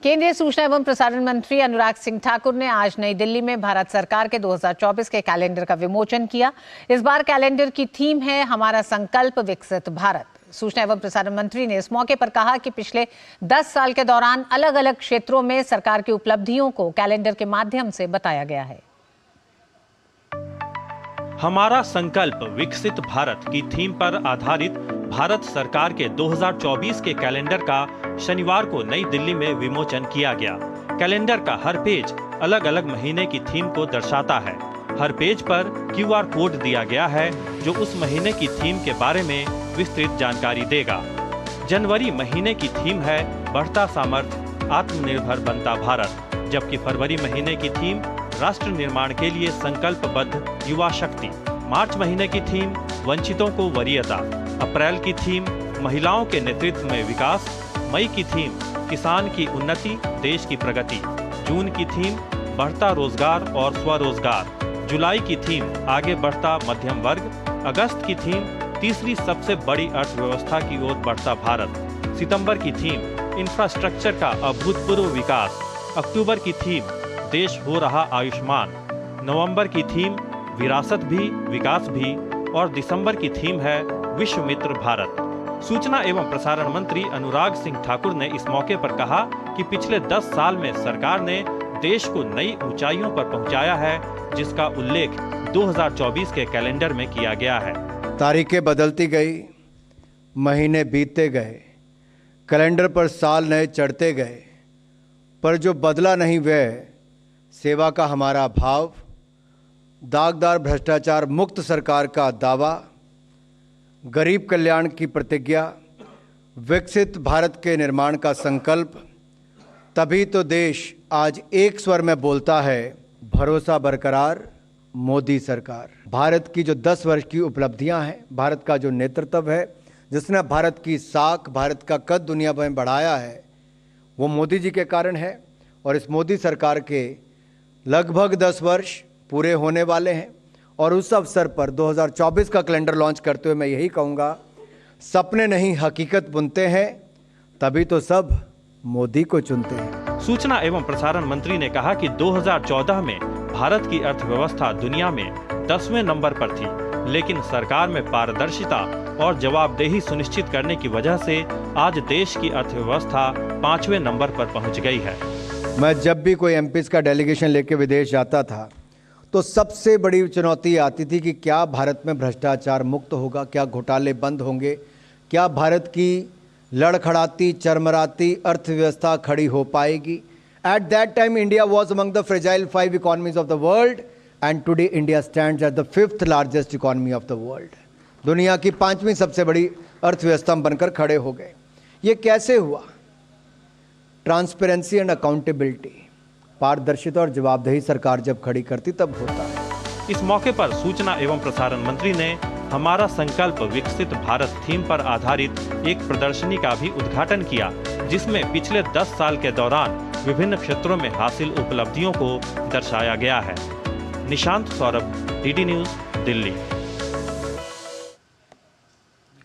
केंद्रीय सूचना एवं प्रसारण मंत्री अनुराग सिंह ठाकुर ने आज नई दिल्ली में भारत सरकार के 2024 के कैलेंडर का विमोचन किया। इस बार कैलेंडर की थीम है हमारा संकल्प विकसित भारत। सूचना एवं प्रसारण मंत्री ने इस मौके पर कहा कि पिछले 10 साल के दौरान अलग अलग क्षेत्रों में सरकार की उपलब्धियों को कैलेंडर के माध्यम से बताया गया है। हमारा संकल्प विकसित भारत की थीम पर आधारित भारत सरकार के 2024 के कैलेंडर का शनिवार को नई दिल्ली में विमोचन किया गया। कैलेंडर का हर पेज अलग अलग महीने की थीम को दर्शाता है। हर पेज पर QR कोड दिया गया है जो उस महीने की थीम के बारे में विस्तृत जानकारी देगा। जनवरी महीने की थीम है बढ़ता सामर्थ्य आत्मनिर्भर बनता भारत, जबकि फरवरी महीने की थीम राष्ट्र निर्माण के लिए संकल्पबद्ध युवा शक्ति। मार्च महीने की थीम वंचितों को वरीयता। अप्रैल की थीम महिलाओं के नेतृत्व में विकास। मई की थीम किसान की उन्नति देश की प्रगति। जून की थीम बढ़ता रोजगार और स्वरोजगार। जुलाई की थीम आगे बढ़ता मध्यम वर्ग। अगस्त की थीम तीसरी सबसे बड़ी अर्थव्यवस्था की ओर बढ़ता भारत। सितंबर की थीम इंफ्रास्ट्रक्चर का अभूतपूर्व विकास। अक्टूबर की थीम देश हो रहा आयुष्मान। नवंबर की थीम विरासत भी विकास भी और दिसंबर की थीम है विश्व मित्र भारत। सूचना एवं प्रसारण मंत्री अनुराग सिंह ठाकुर ने इस मौके पर कहा कि पिछले 10 साल में सरकार ने देश को नई ऊंचाइयों पर पहुंचाया है, जिसका उल्लेख 2024 के कैलेंडर में किया गया है। तारीखें बदलती गई, महीने बीतते गए, कैलेंडर पर साल नए चढ़ते गए, पर जो बदला नहीं वह सेवा का हमारा भाव, दागदार भ्रष्टाचार मुक्त सरकार का दावा, गरीब कल्याण की प्रतिज्ञा, विकसित भारत के निर्माण का संकल्प। तभी तो देश आज एक स्वर में बोलता है, भरोसा बरकरार मोदी सरकार। भारत की जो 10 वर्ष की उपलब्धियां हैं, भारत का जो नेतृत्व है, जिसने भारत की साख, भारत का कद दुनिया में बढ़ाया है, वो मोदी जी के कारण है। और इस मोदी सरकार के लगभग 10 वर्ष पूरे होने वाले हैं और उस अवसर पर 2024 का कैलेंडर लॉन्च करते हुए मैं यही कहूँगा, सपने नहीं हकीकत बुनते हैं, तभी तो सब मोदी को चुनते हैं। सूचना एवं प्रसारण मंत्री ने कहा कि 2014 में भारत की अर्थव्यवस्था दुनिया में 10वें नंबर पर थी, लेकिन सरकार में पारदर्शिता और जवाबदेही सुनिश्चित करने की वजह से आज देश की अर्थव्यवस्था 5वें नंबर पर पहुंच गई है। मैं जब भी कोई MPs का डेलीगेशन लेके विदेश जाता था तो सबसे बड़ी चुनौती आती थी कि क्या भारत में भ्रष्टाचार मुक्त होगा, क्या घोटाले बंद होंगे, क्या भारत की लड़खड़ाती चरमराती अर्थव्यवस्था खड़ी हो पाएगी। At that time India was among the fragile 5 economies of the world and today India stands at the 5th largest economy of the world. दुनिया की 5वीं सबसे बड़ी अर्थव्यवस्था बनकर खड़े हो गए। ये कैसे हुआ? ट्रांसपेरेंसी एंड अकाउंटेबिलिटी, पारदर्शिता और जवाबदेही सरकार जब खड़ी करती तब होता है। इस मौके पर सूचना एवं प्रसारण मंत्री ने हमारा संकल्प विकसित भारत थीम पर आधारित एक प्रदर्शनी का भी उद्घाटन किया, जिसमें पिछले 10 साल के दौरान विभिन्न क्षेत्रों में हासिल उपलब्धियों को दर्शाया गया है। Nishant Saurabh, DD news, Delhi.